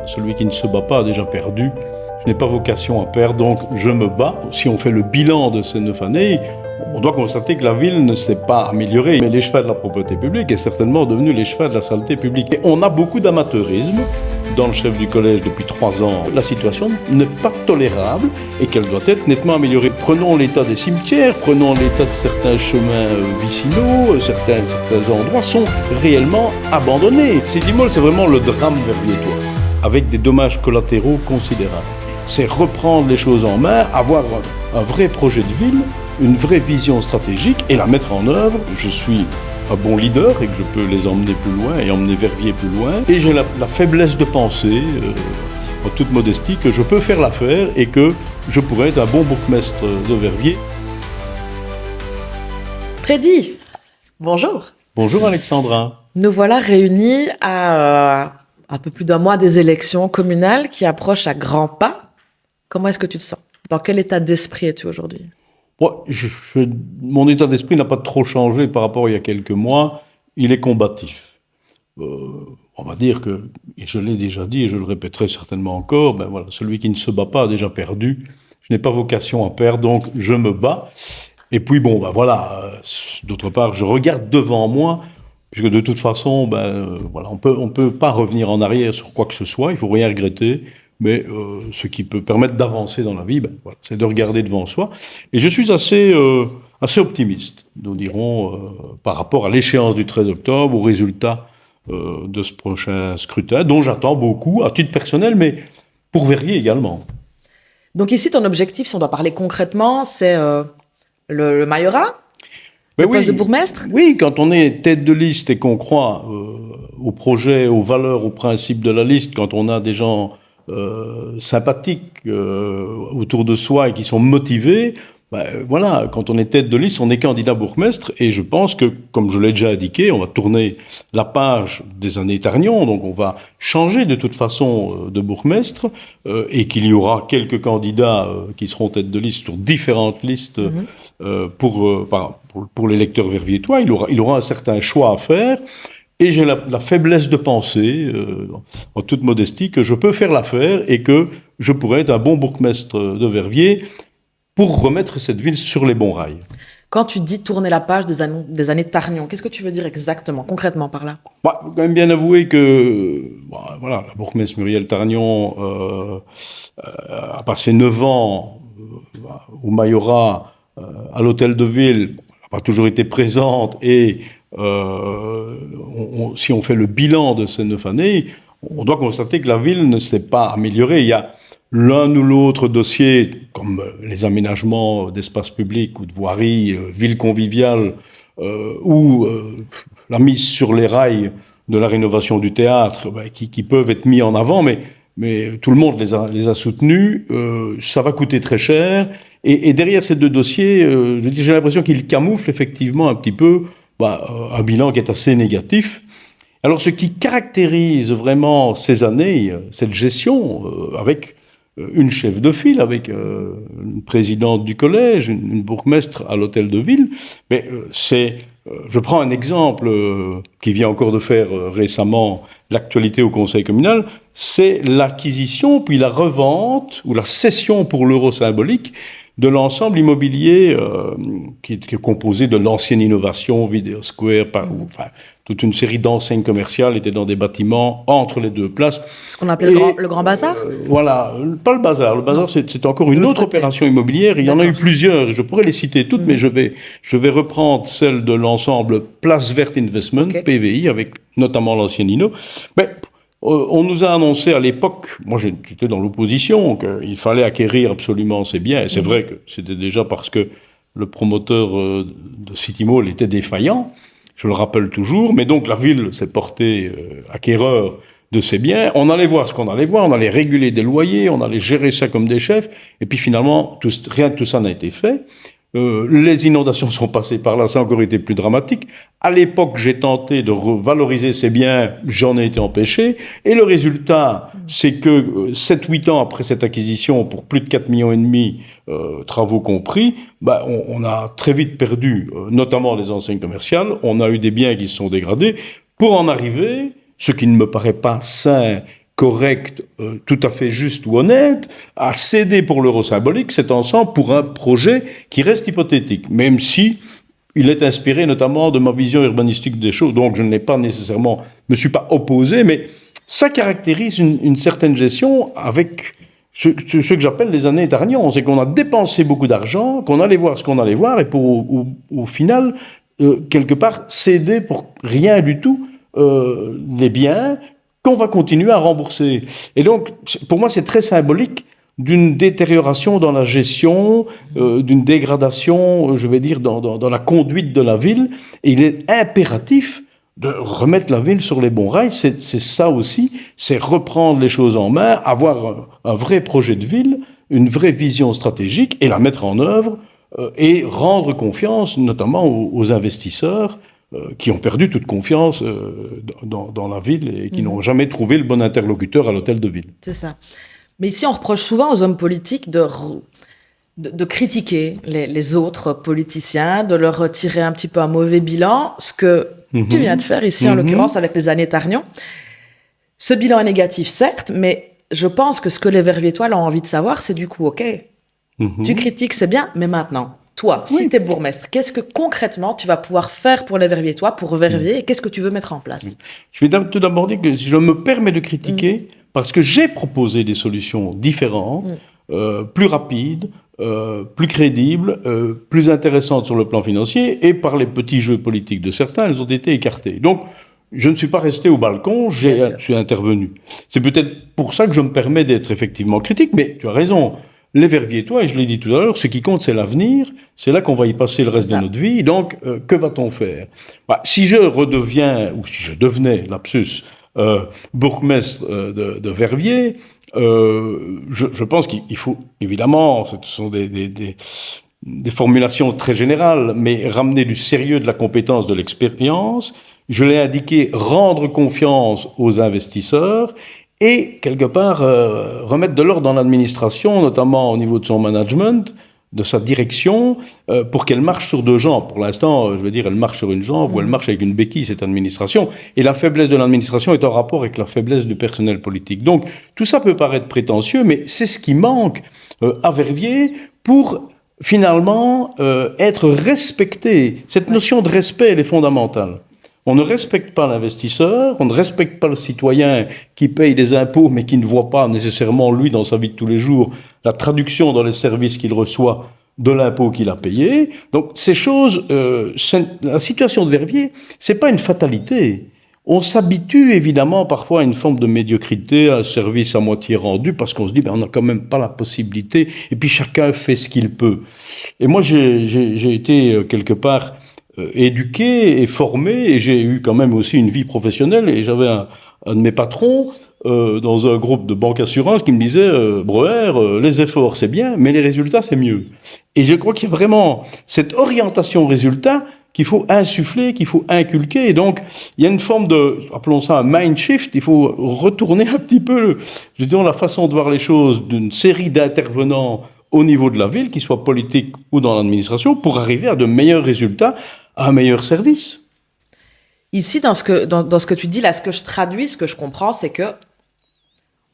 voilà, celui qui ne se bat pas a déjà perdu. Je n'ai pas vocation à perdre, donc je me bats. Si on fait le bilan de ces 9 années, on doit constater que la ville ne s'est pas améliorée. Mais l'échevin de la propreté publique est certainement devenu l'échevin de la saleté publique. Et on a beaucoup d'amateurisme dans le chef du collège depuis 3 ans. La situation n'est pas tolérable et qu'elle doit être nettement améliorée. Prenons l'état des cimetières, prenons l'état de certains chemins vicinaux, certains endroits sont réellement abandonnés. City-Mall, c'est vraiment le drame verviétois, avec des dommages collatéraux considérables. C'est reprendre les choses en main, avoir un vrai projet de ville, une vraie vision stratégique et la mettre en œuvre. Je suis un bon leader et que je peux les emmener plus loin et emmener Verviers plus loin. Et j'ai la faiblesse de penser, en toute modestie, que je peux faire l'affaire et que je pourrais être un bon bourgmestre de Verviers. Freddy, bonjour. Bonjour Alexandra. Nous voilà réunis à un peu plus d'un mois des élections communales qui approchent à grands pas. Comment est-ce que tu te sens? Dans quel état d'esprit es-tu aujourd'hui? Mon état d'esprit n'a pas trop changé par rapport à il y a quelques mois. Il est combatif. On va dire que, et je l'ai déjà dit et je le répéterai certainement encore, voilà, celui qui ne se bat pas a déjà perdu. Je n'ai pas vocation à perdre, donc je me bats. Et puis voilà, d'autre part, je regarde devant moi, puisque de toute façon, voilà, on peut pas revenir en arrière sur quoi que ce soit, il faut rien regretter. Mais ce qui peut permettre d'avancer dans la vie, voilà, c'est de regarder devant soi. Et je suis assez optimiste, nous dirons, par rapport à l'échéance du 13 octobre, au résultat de ce prochain scrutin, dont j'attends beaucoup, à titre personnel, mais pour Verviers également. Donc ici, ton objectif, si on doit parler concrètement, c'est le majorat, le poste de bourgmestre? Oui, quand on est tête de liste et qu'on croit au projet, aux valeurs, aux principes de la liste, quand on a des gens sympathiques autour de soi et qui sont motivés, voilà, quand on est tête de liste, on est candidat bourgmestre et je pense que, comme je l'ai déjà indiqué, on va tourner la page des années Targnon, donc on va changer de toute façon de bourgmestre et qu'il y aura quelques candidats qui seront tête de liste sur différentes listes pour l'électeur verviétois. Il aura un certain choix à faire. Et j'ai la faiblesse de penser, en toute modestie, que je peux faire l'affaire et que je pourrais être un bon bourgmestre de Verviers pour remettre cette ville sur les bons rails. Quand tu dis tourner la page des années Targnon, qu'est-ce que tu veux dire exactement, concrètement par là? Faut quand même bien avouer que voilà, la bourgmestre Muriel Targnon a passé 9 ans au majorat, à l'hôtel de ville, n'a pas toujours été présente et si on fait le bilan de ces 9 années, on doit constater que la ville ne s'est pas améliorée. Il y a l'un ou l'autre dossier, comme les aménagements d'espaces publics ou de voiries, villes conviviales, ou la mise sur les rails de la rénovation du théâtre, qui peuvent être mis en avant, mais tout le monde les a soutenus. Ça va coûter très cher. Et derrière ces deux dossiers, j'ai l'impression qu'ils camouflent effectivement un petit peu un bilan qui est assez négatif. Alors, ce qui caractérise vraiment ces années, cette gestion, avec une chef de file, avec une présidente du collège, une bourgmestre à l'hôtel de ville, je prends un exemple qui vient encore de faire récemment l'actualité au conseil communal, c'est l'acquisition, puis la revente, ou la cession pour l'euro symbolique, de l'ensemble immobilier qui est composé de l'ancienne innovation, Video Square, toute une série d'enseignes commerciales étaient dans des bâtiments entre les deux places. Ce qu'on appelait le Grand Bazar? Voilà, pas le bazar. Le bazar, c'est encore une autre opération immobilière. Il y en a eu plusieurs. Je pourrais les citer toutes, mais je vais reprendre celle de l'ensemble Place Verte Investment, PVI, avec notamment l'ancienne Inno. Mais on nous a annoncé à l'époque, moi j'étais dans l'opposition, qu'il fallait acquérir absolument ces biens. Et c'est vrai que c'était déjà parce que le promoteur de City-Mall était défaillant, je le rappelle toujours. Mais donc la ville s'est portée acquéreur de ces biens. On allait voir ce qu'on allait voir, on allait réguler des loyers, on allait gérer ça comme des chefs. Et puis finalement, rien de tout ça n'a été fait. Les inondations sont passées par là, ça a encore été plus dramatique. À l'époque, j'ai tenté de valoriser ces biens, j'en ai été empêché. Et le résultat, c'est que 7-8 ans après cette acquisition, pour plus de 4,5 millions, travaux compris, on a très vite perdu, notamment les enseignes commerciales. On a eu des biens qui se sont dégradés pour en arriver, ce qui ne me paraît pas sain correct, tout à fait juste ou honnête, à céder pour l'euro symbolique cet ensemble pour un projet qui reste hypothétique, même si il est inspiré notamment de ma vision urbanistique des choses, donc je ne l'ai pas nécessairement, me suis pas opposé, mais ça caractérise une certaine gestion avec ce que j'appelle les années éternions, c'est qu'on a dépensé beaucoup d'argent, qu'on allait voir ce qu'on allait voir, et pour au final, quelque part, céder pour rien du tout les biens qu'on va continuer à rembourser. Et donc, pour moi, c'est très symbolique d'une détérioration dans la gestion, d'une dégradation, je vais dire, dans la conduite de la ville. Et il est impératif de remettre la ville sur les bons rails. C'est ça aussi, c'est reprendre les choses en main, avoir un vrai projet de ville, une vraie vision stratégique et la mettre en œuvre et rendre confiance notamment aux investisseurs qui ont perdu toute confiance dans la ville et qui n'ont jamais trouvé le bon interlocuteur à l'hôtel de ville. C'est ça. Mais ici, on reproche souvent aux hommes politiques de critiquer les autres politiciens, de leur tirer un petit peu un mauvais bilan, ce que tu viens de faire ici, en l'occurrence, avec les années Tarnion. Ce bilan est négatif, certes, mais je pense que ce que les Verviétois ont envie de savoir, c'est du coup, OK, tu critiques, c'est bien, mais maintenant, toi, si tu es bourgmestre, qu'est-ce que concrètement tu vas pouvoir faire pour les Verviétois, pour Verviers, et qu'est-ce que tu veux mettre en place? Je vais tout d'abord dire que si je me permets de critiquer, parce que j'ai proposé des solutions différentes, plus rapides, plus crédibles, plus intéressantes sur le plan financier, et par les petits jeux politiques de certains, elles ont été écartées. Donc, je ne suis pas resté au balcon, je suis intervenu. C'est peut-être pour ça que je me permets d'être effectivement critique, mais tu as raison. Les Verviétois, et je l'ai dit tout à l'heure, ce qui compte, c'est l'avenir. C'est là qu'on va y passer le reste de notre vie. Donc, que va-t-on faire? Si je redeviens, ou si je devenais, lapsus, bourgmestre de Verviers, je pense qu'il faut, évidemment, ce sont des formulations très générales, mais ramener du sérieux, de la compétence, de l'expérience. Je l'ai indiqué, rendre confiance aux investisseurs et, quelque part, remettre de l'ordre dans l'administration, notamment au niveau de son management, de sa direction, pour qu'elle marche sur deux jambes. Pour l'instant, je veux dire, elle marche sur une jambe ou elle marche avec une béquille, cette administration. Et la faiblesse de l'administration est en rapport avec la faiblesse du personnel politique. Donc, tout ça peut paraître prétentieux, mais c'est ce qui manque à Verviers pour, finalement, être respecté. Cette notion de respect, elle est fondamentale. On ne respecte pas l'investisseur, on ne respecte pas le citoyen qui paye des impôts mais qui ne voit pas nécessairement, lui, dans sa vie de tous les jours, la traduction dans les services qu'il reçoit de l'impôt qu'il a payé. Donc ces choses, la situation de Verviers, c'est pas une fatalité. On s'habitue évidemment parfois à une forme de médiocrité, à un service à moitié rendu, parce qu'on se dit, on n'a quand même pas la possibilité, et puis chacun fait ce qu'il peut. Et moi, j'ai été quelque part éduqué et formé, et j'ai eu quand même aussi une vie professionnelle, et j'avais un de mes patrons dans un groupe de banque assurance qui me disait Breuer, les efforts c'est bien, mais les résultats c'est mieux. Et je crois qu'il y a vraiment cette orientation résultat qu'il faut insuffler, qu'il faut inculquer, et donc il y a une forme de, appelons ça un mind shift, il faut retourner un petit peu, je dirais, la façon de voir les choses d'une série d'intervenants au niveau de la ville, qu'ils soient politiques ou dans l'administration, pour arriver à de meilleurs résultats, à un meilleur service. Ici, dans ce que tu dis, là, ce que je traduis, ce que je comprends, c'est que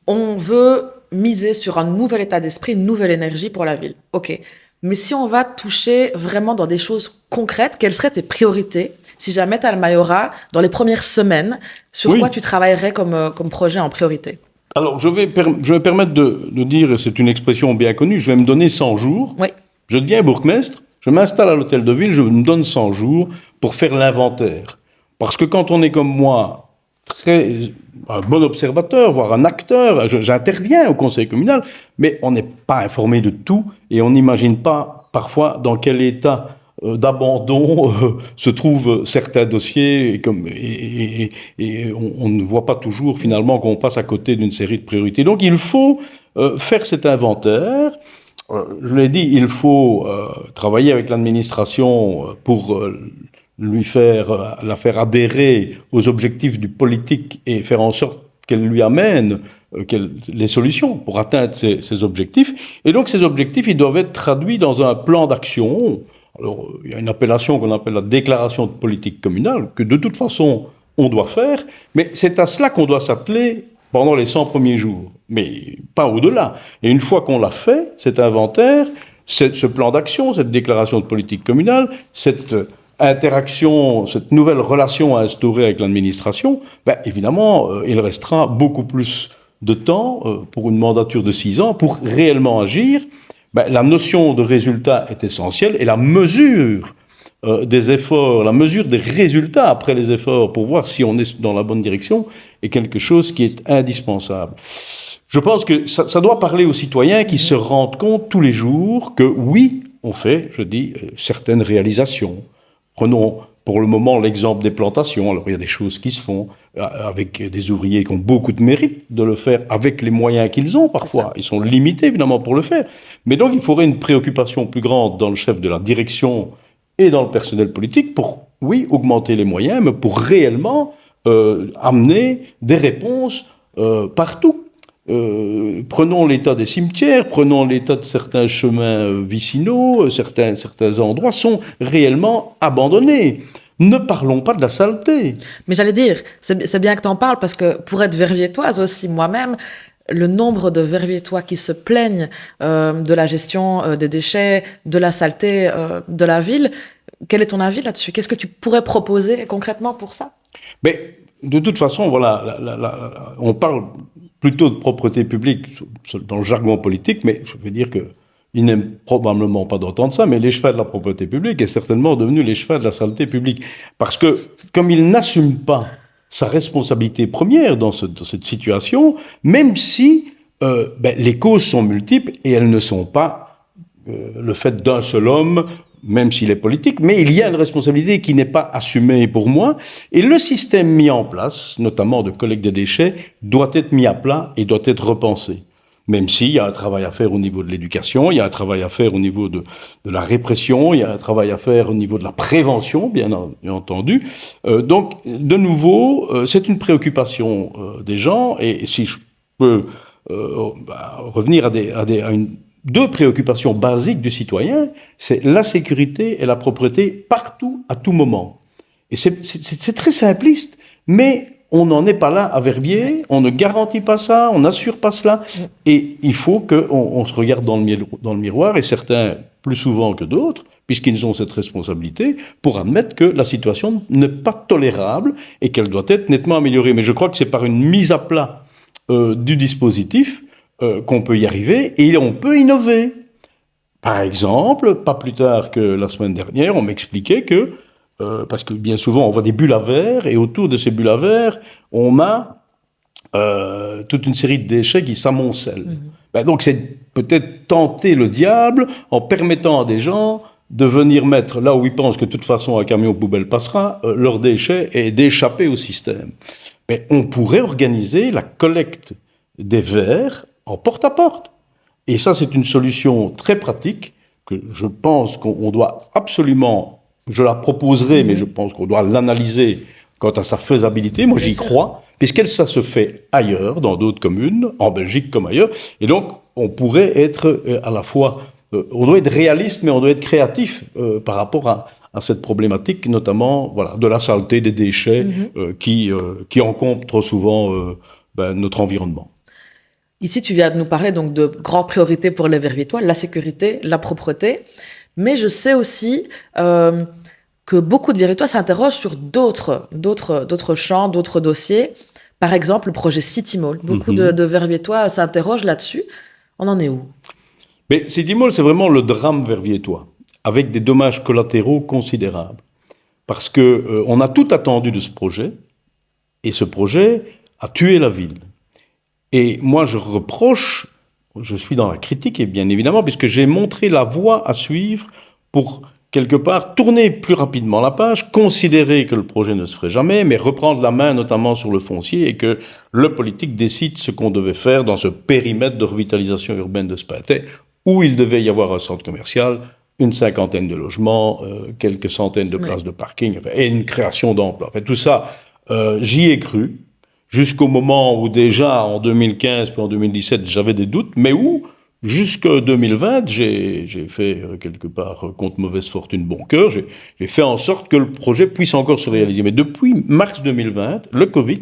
on veut miser sur un nouvel état d'esprit, une nouvelle énergie pour la ville. OK. Mais si on va toucher vraiment dans des choses concrètes, quelles seraient tes priorités si jamais tu as le majorat dans les premières semaines? Sur quoi tu travaillerais comme projet en priorité? Alors, je vais permettre de dire, et c'est une expression bien connue, je vais me donner 100 jours. Oui. Je deviens bourgmestre, je m'installe à l'hôtel de ville, je me donne 100 jours pour faire l'inventaire. Parce que quand on est comme moi, un bon observateur, voire un acteur, j'interviens au conseil communal, mais on n'est pas informé de tout et on n'imagine pas parfois dans quel état d'abandon se trouvent certains dossiers et on ne voit pas toujours finalement qu'on passe à côté d'une série de priorités. Donc il faut faire cet inventaire. Je l'ai dit, il faut travailler avec l'administration pour la faire adhérer aux objectifs du politique et faire en sorte qu'elle lui amène les solutions pour atteindre ces objectifs. Et donc ces objectifs, ils doivent être traduits dans un plan d'action. Alors, il y a une appellation qu'on appelle la déclaration de politique communale, que de toute façon, on doit faire, mais c'est à cela qu'on doit s'atteler pendant les 100 premiers jours, mais pas au-delà. Et une fois qu'on l'a fait, cet inventaire, ce plan d'action, cette déclaration de politique communale, cette interaction, cette nouvelle relation à instaurer avec l'administration, évidemment, il restera beaucoup plus de temps pour une mandature de 6 ans pour réellement agir. La notion de résultat est essentielle et la mesure des efforts, la mesure des résultats après les efforts pour voir si on est dans la bonne direction est quelque chose qui est indispensable. Je pense que ça doit parler aux citoyens qui se rendent compte tous les jours que oui, on fait, je dis, certaines réalisations. Prenons pour le moment l'exemple des plantations. Alors il y a des choses qui se font avec des ouvriers qui ont beaucoup de mérite de le faire avec les moyens qu'ils ont parfois. Ils sont limités évidemment pour le faire. Mais donc il faudrait une préoccupation plus grande dans le chef de la direction et dans le personnel politique pour, oui, augmenter les moyens, mais pour réellement amener des réponses partout. Prenons l'état des cimetières, prenons l'état de certains chemins vicinaux, certains endroits sont réellement abandonnés. Ne parlons pas de la saleté. Mais j'allais dire, c'est bien que tu en parles, parce que pour être verviétoise aussi, moi-même, le nombre de verviétois qui se plaignent de la gestion des déchets, de la saleté de la ville, quel est ton avis là-dessus? Qu'est-ce que tu pourrais proposer concrètement pour ça? Mais de toute façon, voilà, on parle plutôt de propreté publique dans le jargon politique, mais je veux dire qu'ils n'aiment probablement pas d'entendre ça, mais l'écheval de la propreté publique est certainement devenu l'écheval de la saleté publique. Parce que, comme il n'assume pas sa responsabilité première dans cette situation, même si les causes sont multiples et elles ne sont pas le fait d'un seul homme, même s'il est politique, mais il y a une responsabilité qui n'est pas assumée pour moi. Et le système mis en place, notamment de collecte des déchets, doit être mis à plat et doit être repensé. Même s'il y a un travail à faire au niveau de l'éducation, il y a un travail à faire au niveau de la répression, il y a un travail à faire au niveau de la prévention, bien entendu. Donc, de nouveau, c'est une préoccupation des gens. Et si je peux revenir à deux préoccupations basiques du citoyen, c'est la sécurité et la propreté partout, à tout moment. Et c'est très simpliste, mais on n'en est pas là à Verviers, on ne garantit pas ça, on n'assure pas cela. Et il faut qu'on se regarde dans le miroir, et certains plus souvent que d'autres, puisqu'ils ont cette responsabilité, pour admettre que la situation n'est pas tolérable et qu'elle doit être nettement améliorée. Mais je crois que c'est par une mise à plat du dispositif qu'on peut y arriver, et on peut innover. Par exemple, pas plus tard que la semaine dernière, on m'expliquait que, parce que bien souvent on voit des bulles à verre, et autour de ces bulles à verre, on a toute une série de déchets qui s'amoncellent. Donc c'est peut-être tenter le diable en permettant à des gens de venir mettre là où ils pensent que de toute façon un camion poubelle passera, leurs déchets, et d'échapper au système. Mais on pourrait organiser la collecte des verres en porte-à-porte. Et ça, c'est une solution très pratique que je pense qu'on doit absolument, je la proposerai, mais je pense qu'on doit l'analyser quant à sa faisabilité. Moi, j'y crois, puisque ça se fait ailleurs, dans d'autres communes, en Belgique comme ailleurs. Et donc, on pourrait être à la fois, on doit être réaliste, mais on doit être créatif par rapport à cette problématique, notamment de la saleté des déchets qui encombrent trop souvent notre environnement. Ici, tu viens de nous parler donc de grandes priorités pour les Verviétois, la sécurité, la propreté. Mais je sais aussi que beaucoup de Verviétois s'interrogent sur d'autres champs, d'autres dossiers. Par exemple, le projet City Mall. Beaucoup de Verviétois s'interrogent là-dessus. On en est où? Mais City Mall, c'est vraiment le drame verviétois, avec des dommages collatéraux considérables. Parce qu'on a tout attendu de ce projet, et ce projet a tué la ville. Et moi, je suis dans la critique, et bien évidemment, puisque j'ai montré la voie à suivre pour, quelque part, tourner plus rapidement la page, considérer que le projet ne se ferait jamais, mais reprendre la main, notamment sur le foncier, et que le politique décide ce qu'on devait faire dans ce périmètre de revitalisation urbaine de Spintet, où il devait y avoir un centre commercial, une 50aine de logements, quelques centaines de places de parking, et une création d'emplois. Tout ça, j'y ai cru. Jusqu'au moment où déjà, en 2015 puis en 2017, j'avais des doutes, mais où, jusqu'en 2020, j'ai fait quelque part, contre mauvaise fortune, bon cœur, j'ai fait en sorte que le projet puisse encore se réaliser. Mais depuis mars 2020, le Covid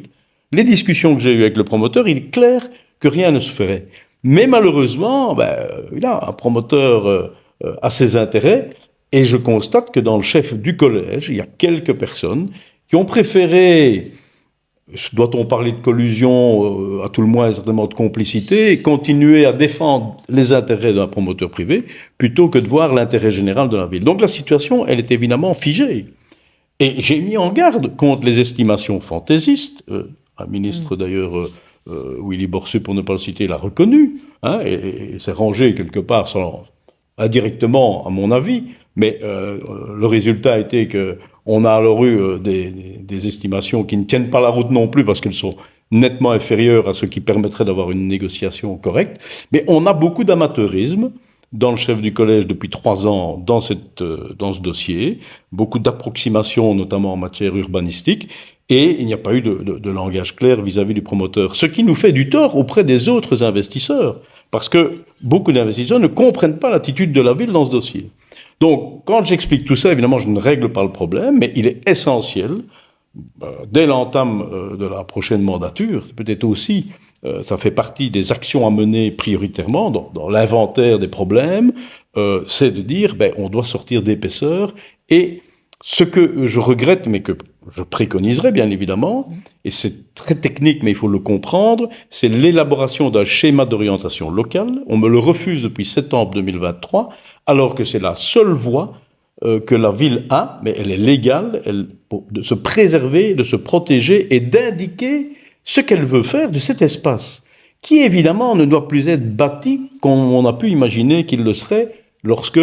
les discussions que j'ai eues avec le promoteur, il est clair que rien ne se ferait. Mais malheureusement, un promoteur a ses intérêts, et je constate que dans le chef du collège, il y a quelques personnes qui ont préféré, doit-on parler de collusion, à tout le moins certainement de complicité, et continuer à défendre les intérêts d'un promoteur privé, plutôt que de voir l'intérêt général de la ville. Donc la situation, elle est évidemment figée. Et j'ai mis en garde contre les estimations fantaisistes. Un ministre d'ailleurs, Willy Borseux, pour ne pas le citer, l'a reconnu, hein, et s'est rangé quelque part, indirectement à mon avis, mais le résultat a été qu'on a alors eu des estimations qui ne tiennent pas la route non plus, parce qu'elles sont nettement inférieures à ce qui permettrait d'avoir une négociation correcte. Mais on a beaucoup d'amateurisme dans le chef du collège depuis 3 ans dans ce dossier, beaucoup d'approximations, notamment en matière urbanistique, et il n'y a pas eu de langage clair vis-à-vis du promoteur. Ce qui nous fait du tort auprès des autres investisseurs, parce que beaucoup d'investisseurs ne comprennent pas l'attitude de la ville dans ce dossier. Donc, quand j'explique tout ça, évidemment, je ne règle pas le problème, mais il est essentiel, dès l'entame de la prochaine mandature, peut-être aussi, ça fait partie des actions à mener prioritairement dans l'inventaire des problèmes, c'est de dire, on doit sortir d'épaisseur. Et ce que je regrette, mais que je préconiserais bien évidemment, et c'est très technique mais il faut le comprendre, c'est l'élaboration d'un schéma d'orientation locale. On me le refuse depuis septembre 2023, alors que c'est la seule voie que la ville a, mais elle est légale, de se préserver, de se protéger et d'indiquer ce qu'elle veut faire de cet espace, qui évidemment ne doit plus être bâti comme on a pu imaginer qu'il le serait lorsque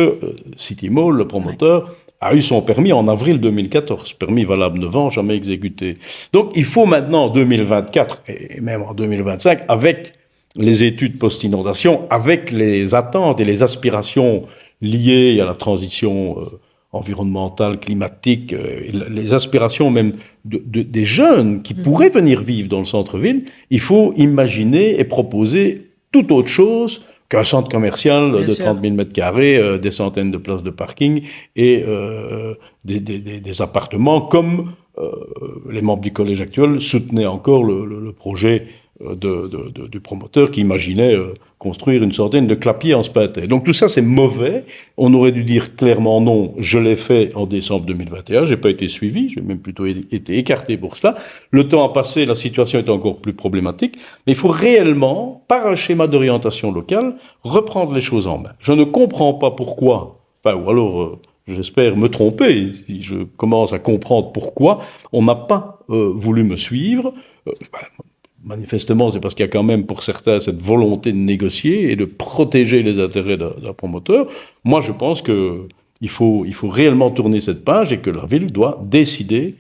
City Mall, le promoteur, a eu son permis en avril 2014, permis valable 9 ans, jamais exécuté. Donc il faut maintenant en 2024 et même en 2025, avec les études post-inondation, avec les attentes et les aspirations liées à la transition environnementale, climatique, les aspirations même des jeunes qui pourraient venir vivre dans le centre-ville, il faut imaginer et proposer tout autre chose qu'un centre commercial de 30 000 m², des centaines de places de parking et des appartements, comme les membres du collège actuel soutenaient encore le projet du promoteur qui imaginait construire une centaine de clapiers en Spintais. Donc tout ça, c'est mauvais. On aurait dû dire clairement non. Je l'ai fait en décembre 2021. J'ai pas été suivi. J'ai même plutôt été écarté pour cela. Le temps a passé. La situation est encore plus problématique. Mais il faut réellement, par un schéma d'orientation locale, reprendre les choses en main. Je ne comprends pas pourquoi, ou alors j'espère me tromper, si je commence à comprendre pourquoi on n'a pas voulu me suivre. Manifestement, c'est parce qu'il y a quand même pour certains cette volonté de négocier et de protéger les intérêts d'un promoteur. Moi, je pense qu'il faut réellement tourner cette page et que la ville doit décider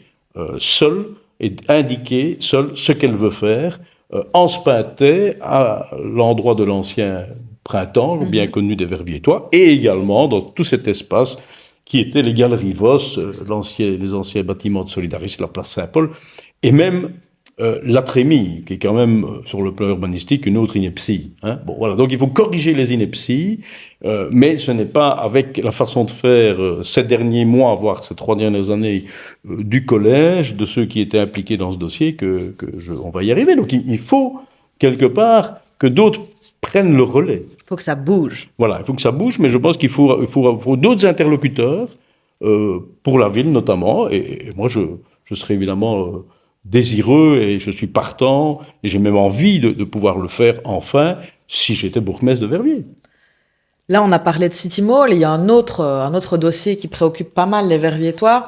seule et indiquer seule ce qu'elle veut faire en Spintais, à l'endroit de l'ancien printemps, bien connu des Verviers-Tois, et également dans tout cet espace qui était les Galeries Voss, les anciens bâtiments de Solidaris, la place Saint-Paul, et même la Trémie, qui est quand même, sur le plan urbanistique, une autre ineptie. Hein. Bon, voilà. Donc il faut corriger les inepties, mais ce n'est pas avec la façon de faire ces derniers mois, voire ces 3 dernières années du collège, de ceux qui étaient impliqués dans ce dossier, on va y arriver. Donc il faut, quelque part, que d'autres prennent le relais. Il faut que ça bouge. Voilà, il faut que ça bouge, mais je pense qu'il faut d'autres interlocuteurs, pour la ville notamment, et moi je serai évidemment désireux et je suis partant et j'ai même envie de pouvoir le faire enfin si j'étais bourgmestre de Verviers. Là, on a parlé de City Mall, il y a un autre dossier qui préoccupe pas mal les Verviétois.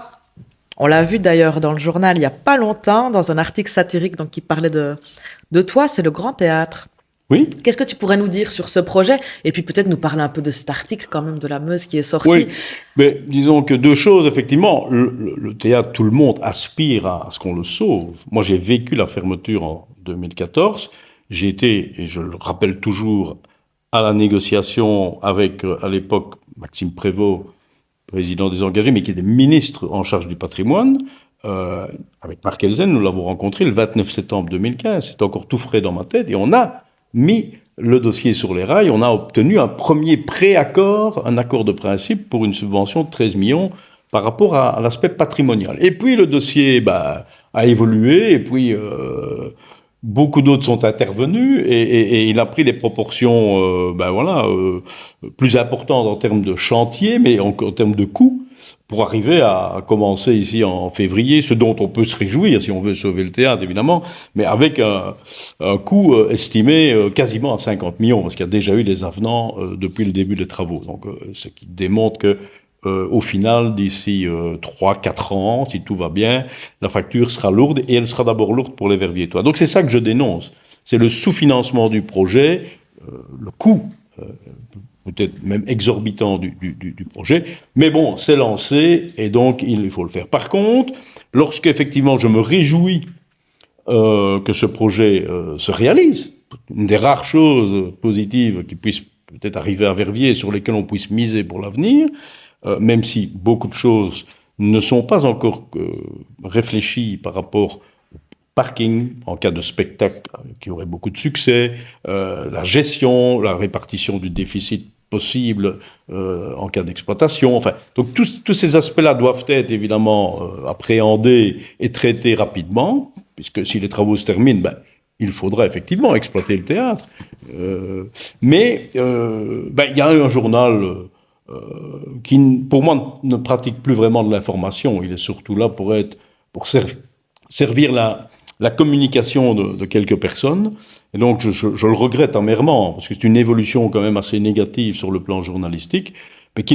On l'a vu d'ailleurs dans le journal il y a pas longtemps, dans un article satirique donc, qui parlait de toi, c'est le Grand Théâtre. Oui. Qu'est-ce que tu pourrais nous dire sur ce projet? Et puis peut-être nous parler un peu de cet article quand même de la Meuse qui est sorti. Oui, mais disons que 2 choses, effectivement. Le théâtre, tout le monde aspire à ce qu'on le sauve. Moi, j'ai vécu la fermeture en 2014. J'ai été, et je le rappelle toujours, à la négociation avec, à l'époque, Maxime Prévost, président des engagés, mais qui était ministre en charge du patrimoine. Avec Marc Elsen, nous l'avons rencontré le 29 septembre 2015. C'est encore tout frais dans ma tête. Et on a mis le dossier sur les rails, on a obtenu un premier préaccord, un accord de principe pour une subvention de 13 millions par rapport à l'aspect patrimonial. Et puis le dossier a évolué, et puis beaucoup d'autres sont intervenus et il a pris des proportions plus importantes en termes de chantier, mais en termes de coûts, pour arriver à commencer ici en février, ce dont on peut se réjouir si on veut sauver le théâtre, évidemment, mais avec un coût estimé quasiment à 50 millions, parce qu'il y a déjà eu des avenants depuis le début des travaux. Donc, ce qui démontre que au final, d'ici 3-4 ans, si tout va bien, la facture sera lourde, et elle sera d'abord lourde pour les Verviers-Tois. Donc c'est ça que je dénonce. C'est le sous-financement du projet, le coût, peut-être même exorbitant du projet. Mais bon, c'est lancé, et donc il faut le faire. Par contre, lorsqu'effectivement je me réjouis que ce projet se réalise, une des rares choses positives qui puissent peut-être arriver à Verviers, sur lesquelles on puisse miser pour l'avenir, même si beaucoup de choses ne sont pas encore réfléchies par rapport au parking, en cas de spectacle qui aurait beaucoup de succès, la gestion, la répartition du déficit possible en cas d'exploitation. Enfin, donc tous ces aspects-là doivent être évidemment appréhendés et traités rapidement, puisque si les travaux se terminent, il faudra effectivement exploiter le théâtre. Mais il y a un journal qui, pour moi, ne pratique plus vraiment de l'information. Il est surtout là pour servir la communication de quelques personnes. Et donc, je le regrette amèrement, parce que c'est une évolution quand même assez négative sur le plan journalistique, mais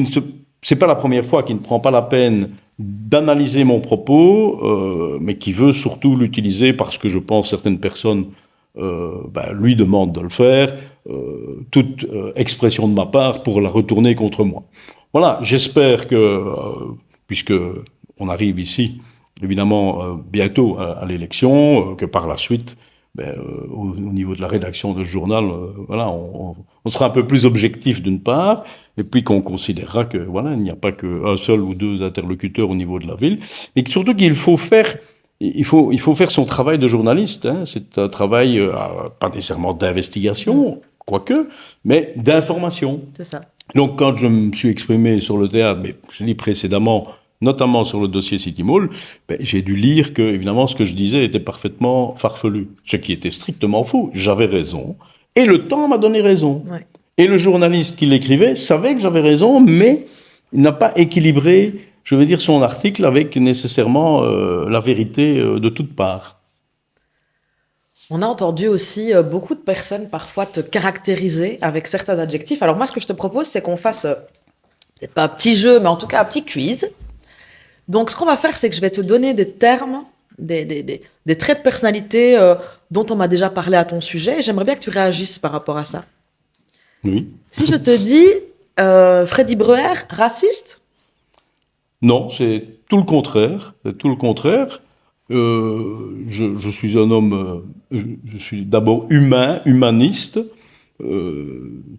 c'est pas la première fois qu'il ne prend pas la peine d'analyser mon propos, mais qui veut surtout l'utiliser parce que je pense certaines personnes lui demandent de le faire, toute expression de ma part pour la retourner contre moi. Voilà, j'espère que, puisque on arrive ici, évidemment, bientôt à l'élection, que par la suite, au niveau de la rédaction de ce journal, on sera un peu plus objectif d'une part, et puis qu'on considérera que il n'y a pas qu'un seul ou deux interlocuteurs au niveau de la ville, et surtout qu'il faut faire son travail de journaliste. Hein. C'est un travail pas nécessairement d'investigation, quoique, mais d'information. C'est ça. Donc, quand je me suis exprimé sur le théâtre, mais je l'ai précédemment, notamment sur le dossier City Mall, j'ai dû lire que, évidemment, ce que je disais était parfaitement farfelu. Ce qui était strictement faux. J'avais raison. Et le temps m'a donné raison. Ouais. Et le journaliste qui l'écrivait savait que j'avais raison, mais il n'a pas équilibré, je veux dire, son article avec nécessairement la vérité de toutes parts. On a entendu aussi beaucoup de personnes parfois te caractériser avec certains adjectifs. Alors moi, ce que je te propose, c'est qu'on fasse, peut-être pas un petit jeu, mais en tout cas un petit quiz. Donc ce qu'on va faire, c'est que je vais te donner des termes, des traits de personnalité dont on m'a déjà parlé à ton sujet. Et j'aimerais bien que tu réagisses par rapport à ça. Oui. Si je te dis Freddy Breuer, raciste? Non, c'est tout le contraire. C'est tout le contraire. Je suis un homme, je suis d'abord humaniste,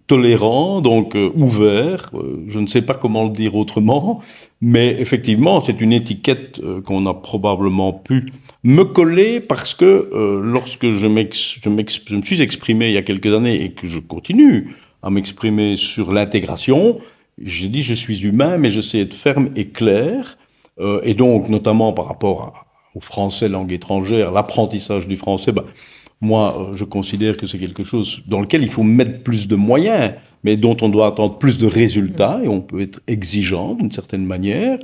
tolérant, donc ouvert. Je ne sais pas comment le dire autrement, mais effectivement, c'est une étiquette qu'on a probablement pu me coller parce que lorsque je me suis exprimé il y a quelques années et que je continue à m'exprimer sur l'intégration, j'ai dit je suis humain, mais je sais être ferme et clair, et donc notamment par rapport au français langue étrangère, l'apprentissage du français, moi, je considère que c'est quelque chose dans lequel il faut mettre plus de moyens, mais dont on doit attendre plus de résultats, et on peut être exigeant d'une certaine manière.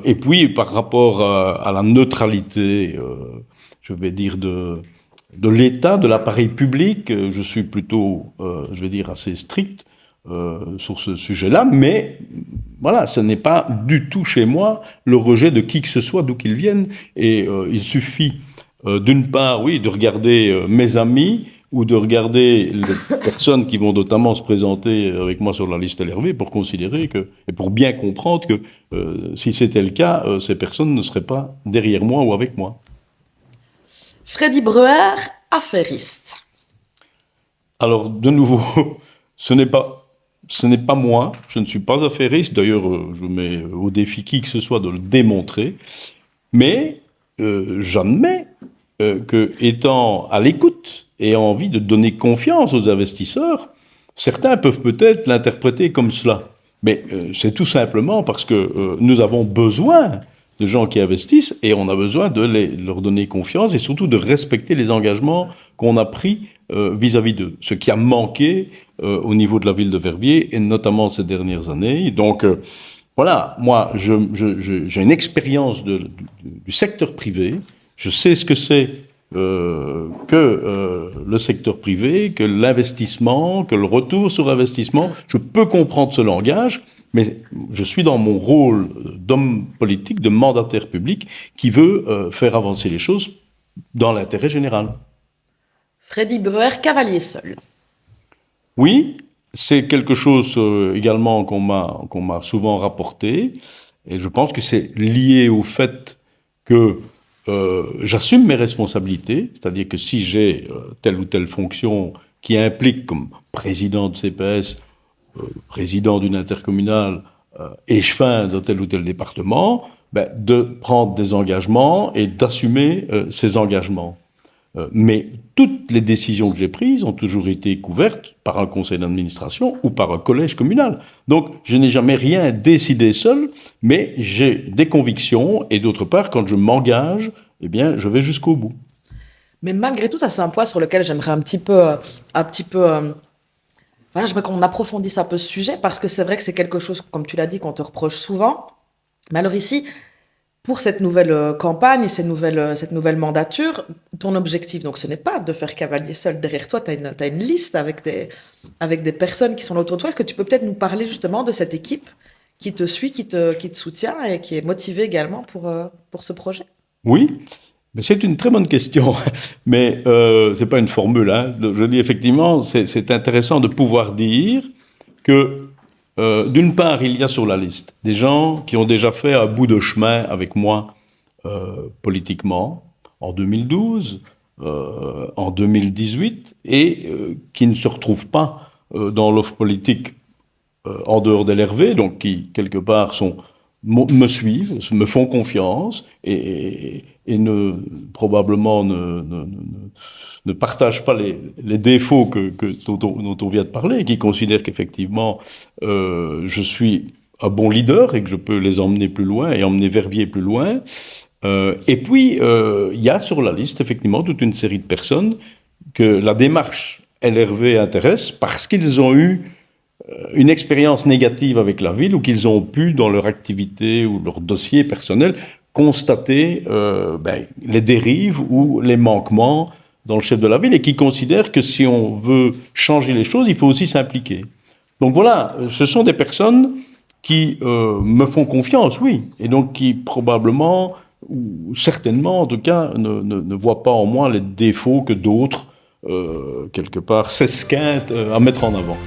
Et puis, par rapport à la neutralité, je vais dire, de l'État, de l'appareil public, je suis plutôt, je vais dire, assez strict sur ce sujet-là, mais voilà, ce n'est pas du tout chez moi le rejet de qui que ce soit, d'où qu'il vienne, et il suffit d'une part, oui, de regarder mes amis ou de regarder les personnes qui vont notamment se présenter avec moi sur la liste LRV pour considérer que, et pour bien comprendre que si c'était le cas, ces personnes ne seraient pas derrière moi ou avec moi. Freddy Breuer, affairiste. Alors, de nouveau, ce n'est pas moi, je ne suis pas affairiste, d'ailleurs je mets au défi qui que ce soit de le démontrer, mais j'admets que, étant à l'écoute et ayant envie de donner confiance aux investisseurs, certains peuvent peut-être l'interpréter comme cela. Mais c'est tout simplement parce que nous avons besoin de gens qui investissent et on a besoin de leur donner confiance et surtout de respecter les engagements qu'on a pris vis-à-vis d'eux. Ce qui a manqué au niveau de la ville de Verviers et notamment ces dernières années. Donc voilà, moi j'ai une expérience du secteur privé. Je sais ce que c'est le secteur privé, que l'investissement, que le retour sur investissement. Je peux comprendre ce langage. Mais je suis dans mon rôle d'homme politique, de mandataire public, qui veut faire avancer les choses dans l'intérêt général. Freddy Breuer, cavalier seul. Oui, c'est quelque chose également qu'on m'a souvent rapporté, et je pense que c'est lié au fait que j'assume mes responsabilités, c'est-à-dire que si j'ai telle ou telle fonction qui implique comme président de CPS, président d'une intercommunale, échevin dans tel ou tel département, de prendre des engagements et d'assumer ces engagements. Mais toutes les décisions que j'ai prises ont toujours été couvertes par un conseil d'administration ou par un collège communal. Donc, je n'ai jamais rien décidé seul, mais j'ai des convictions et d'autre part, quand je m'engage, eh bien, je vais jusqu'au bout. Mais malgré tout, ça c'est un point sur lequel j'aimerais un petit peu voilà, j'aimerais qu'on approfondisse un peu ce sujet parce que c'est vrai que c'est quelque chose, comme tu l'as dit, qu'on te reproche souvent. Mais alors ici, pour cette nouvelle campagne et cette nouvelle mandature, ton objectif, donc ce n'est pas de faire cavalier seul. Derrière toi, tu as une liste avec des personnes qui sont autour de toi. Est-ce que tu peux peut-être nous parler justement de cette équipe qui te suit, qui te soutient et qui est motivée également pour ce projet? Oui. Mais c'est une très bonne question, mais c'est pas une formule. Hein. Je dis effectivement, c'est intéressant de pouvoir dire que d'une part, il y a sur la liste des gens qui ont déjà fait un bout de chemin avec moi politiquement en 2012, en 2018, et qui ne se retrouvent pas dans l'offre politique en dehors d'LRV, donc qui quelque part me suivent, me font confiance et probablement ne partagent pas les défauts dont on vient de parler, et qui considèrent qu'effectivement je suis un bon leader et que je peux les emmener plus loin et emmener Verviers plus loin. Et puis il y a sur la liste effectivement toute une série de personnes que la démarche LRV intéresse parce qu'ils ont eu une expérience négative avec la ville ou qu'ils ont pu, dans leur activité ou leur dossier personnel, constater les dérives ou les manquements dans le chef de la ville et qui considèrent que si on veut changer les choses, il faut aussi s'impliquer. Donc voilà, ce sont des personnes qui me font confiance, oui, et donc qui probablement, ou certainement en tout cas, ne voient pas en moi les défauts que d'autres, quelque part, s'esquintent à mettre en avant.